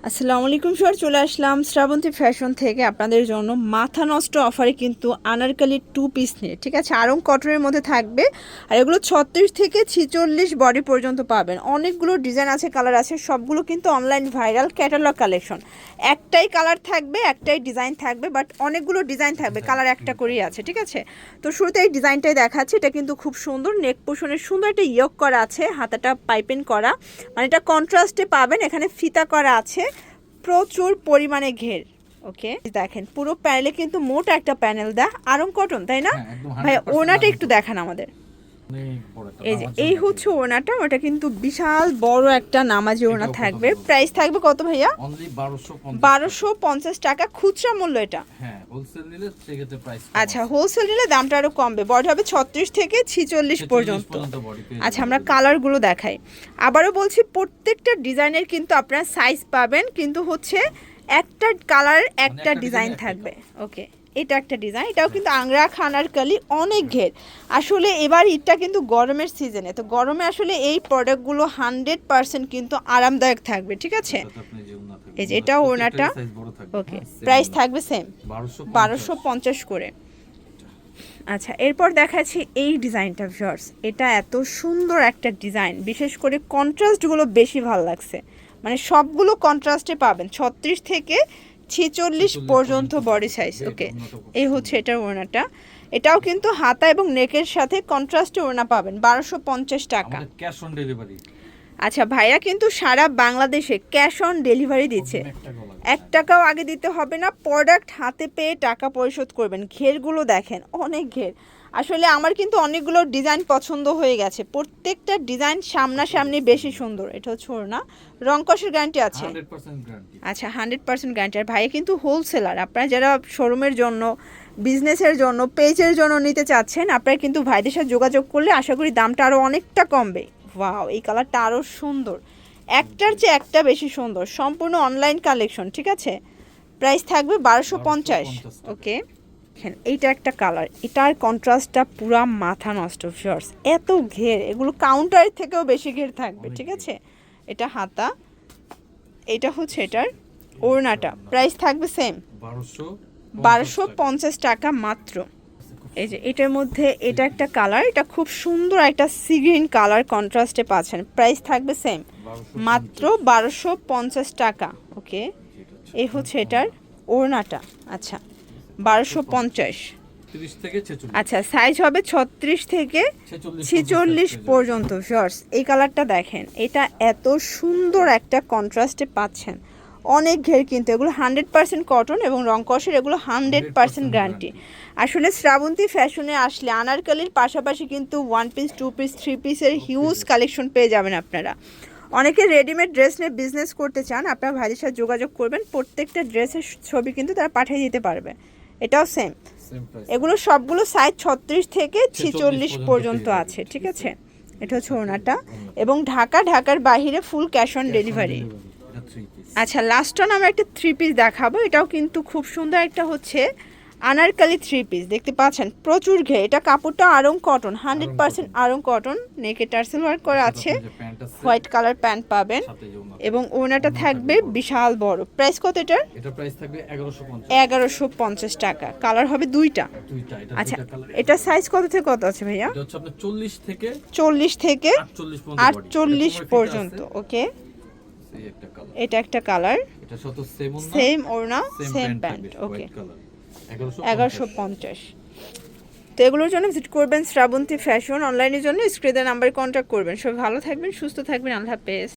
আসসালামু আলাইকুম স্যার, চলে আসলাম শ্রাবন্তী ফ্যাশন থেকে আপনাদের জন্য মাথা নষ্ট অফারে কিন্তু আনারকলি টু পিস নিয়ে। ঠিক আছে, আরং কটনের মধ্যে থাকবে আর এগুলো 36 থেকে 46 বডি পর্যন্ত পাবেন। অনেকগুলো ডিজাইন আছে, কালার আছে, সবগুলো কিন্তু অনলাইন ভাইরাল ক্যাটালগ কালেকশন। একটাই কালার থাকবে, একটাই ডিজাইন থাকবে, বাট অনেকগুলো ডিজাইন থাকবে, কালার একটা করেই আছে। ঠিক আছে, তো শুরুতে এই ডিজাইনটাই দেখাচ্ছি। এটা কিন্তু খুব সুন্দর, নেক পোর্শনের সুন্দর একটা ইয়ক করা আছে, হাতাটা পাইপিং করা, মানে এটা কন্ট্রাস্টে পাবেন। এখানে ফিতা করা আছে, প্রচুর পরিমাণে ঘের। ওকে, দেখেন পুরো প্যানেলে কিন্তু মোটা একটা প্যানেল দেয়া আরং কটন, তাই না ভাই? ওনাটা একটু দেখান আমাদের। এই যে এই হচ্ছে ওনাটা, ওটা কিন্তু বিশাল বড় একটা নামাজি ওনা থাকবে। প্রাইস থাকবে কত ভাইয়া? 1250 টাকা খুচরা মূল্য এটা। আচ্ছা, হোলসেল নিলে দামটা আরো কমবে। বডি হবে 36 থেকে 46 পর্যন্ত। আচ্ছা, আমরা কালারগুলো দেখাই। আবারও বলছি, প্রত্যেকটা ডিজাইনের কিন্তু আপনারা সাইজ পাবেন, কিন্তু হচ্ছে একটা কালার একটা ডিজাইন থাকবে। ওকে, এটা একটা ডিজাইন, এটাও কিন্তু আংরা আনারকলি, অনেক ঘের। আসলে এবার ঈদটা কিন্তু গরমের সিজনে, তো গরমে আসলে এই প্রোডাক্টগুলো 100% কিন্তু আরামদায়ক থাকবে। ঠিক আছে, এই যে এটাও ওনাটা। ওকে, প্রাইস থাকবে সেম 1250 করে। আচ্ছা, এরপর দেখাচ্ছি এই ডিজাইনটা ভিউয়ার্স। এটা এত সুন্দর একটা ডিজাইন, বিশেষ করে কন্ট্রাস্টগুলো বেশি ভালো লাগছে, মানে সবগুলো কন্ট্রাস্টে পাবেন 36 থেকে 46 পর্যন্ত বডি সাইজ। ওকে, এই হচ্ছে এটার ওড়নাটা। এটাও কিন্তু হাতা এবং নেকের সাথে কন্ট্রাস্টে ওড়না পাবেন 1250 টাকা। Cash on delivery. আচ্ছা, ভাইয়া কিন্তু সারা বাংলাদেশে ক্যাশ অন ডেলিভারি দিচ্ছে, 1 টাকাও আগে দিতে হবে না। প্রোডাক্ট হাতে পেয়ে টাকা পরিশোধ করবেন। ঘেরগুলো দেখেন, অনেক ঘের। আসলে আমার কিন্তু অনেকগুলো ডিজাইন পছন্দ হয়ে গেছে, প্রত্যেকটা ডিজাইন সামনাসামনি বেশি সুন্দর। এটা হচ্ছে ওড়না, রং কষের গ্যারান্টি আছে। আচ্ছা, 100% গ্যারান্টি। আর ভাইয়া কিন্তু হোলসেলার। আপনারা যারা শোরুমের জন্য, বিজনেসের জন্য, পেজের জন্য নিতে চাচ্ছেন, আপনারা কিন্তু ভাইদের সাথে যোগাযোগ করলে আশা করি দামটা আরও অনেকটা কমবে। ওয়াও, এই কালারটা আরও সুন্দর, একটার চেয়ে একটা বেশি সুন্দর। সম্পূর্ণ অনলাইন কালেকশন। ঠিক আছে, প্রাইস থাকবে 1250। ওকে, এইটা একটা কালার, এটার কন্ট্রাস্টটা পুরা মাথা নষ্ট ভিউয়ার্স। এত ঘের, এগুলো কাউন্টারের থেকেও বেশি ঘের থাকবে। ঠিক আছে, এটা হাতা, এটা হচ্ছে এটার ওড়নাটা। প্রাইস থাকবে সেম 1250 টাকা মাত্র। এই যে এটার মধ্যে এটা একটা কালার, এটা খুব সুন্দর একটা সি গ্রিন কালার কন্ট্রাস্টে পাচ্ছেন। প্রাইস থাকবে সেম মাত্র 1250 টাকা। ওকে, এই হচ্ছে এটার ওড়নাটা। আচ্ছা, 1250। আচ্ছা, সাইজ হবে 36 থেকে 46 পর্যন্ত। শর্টস, এই কালারটা দেখেন, এটা এত সুন্দর একটা কন্ট্রাস্টে পাচ্ছেন। অনেক ঘের, কিন্তু এগুলো 100% কটন এবং রং কষের, এগুলো 100% গ্যারান্টি। আসলে শ্রাবন্তী ফ্যাশনে আসলে আনারকলির পাশাপাশি কিন্তু 1 পিস, 2 পিস, 3 পিসের হিউজ কালেকশন পেয়ে যাবেন আপনারা। অনেকে রেডিমেড ড্রেস নিয়ে বিজনেস করতে চান, আপনারা ভাইদের সাথে যোগাযোগ করবেন, প্রত্যেকটা ড্রেসের ছবি কিন্তু তারা পাঠিয়ে দিতে পারবে। এটাও সেম, এগুলো সবগুলো সাইজ 36 থেকে 46 পর্যন্ত আছে। ঠিক আছে, এটা হচ্ছে ওড়নাটা, এবং ঢাকার বাইরে ফুল ক্যাশ অন ডেলিভারি। আচ্ছা, লাস্ট অন আমরা একটা 3 পিস দেখাবো। এটাও কিন্তু খুব সুন্দর একটা হচ্ছে আনারকলি 3 পিস, দেখতে পাচ্ছেন প্রচুর ঘের। এটা কাপড়টা আরং কটন, 100% আরং কটন। নেকে টার্সেল ওয়ার্ক করা আছে, হোয়াইট কালার প্যান্ট পাবেন, এবং ওড়নাটা থাকবে বিশাল বড়। প্রাইস কত এটার? এটা প্রাইস থাকবে 1150 টাকা। কালার হবে দুইটা। আচ্ছা, এটা সাইজ কত থেকে কত আছে ভাইয়া? এটা হচ্ছে আপনার 40 থেকে 48 পর্যন্ত। ওকে, এটা একটা কালার, এটা সাথে সেম ওড়না, সেম প্যান্ট। ওকে, 1150। তো এগুলোর জন্য ভিজিট করবেন শ্রাবন্তী ফ্যাশন। অনলাইনের জন্য স্ক্রিনের নাম্বারে কন্ট্যাক্ট করবেন। সবাই ভালো থাকবেন, সুস্থ থাকবেন, আল্লাহ হাফেজ।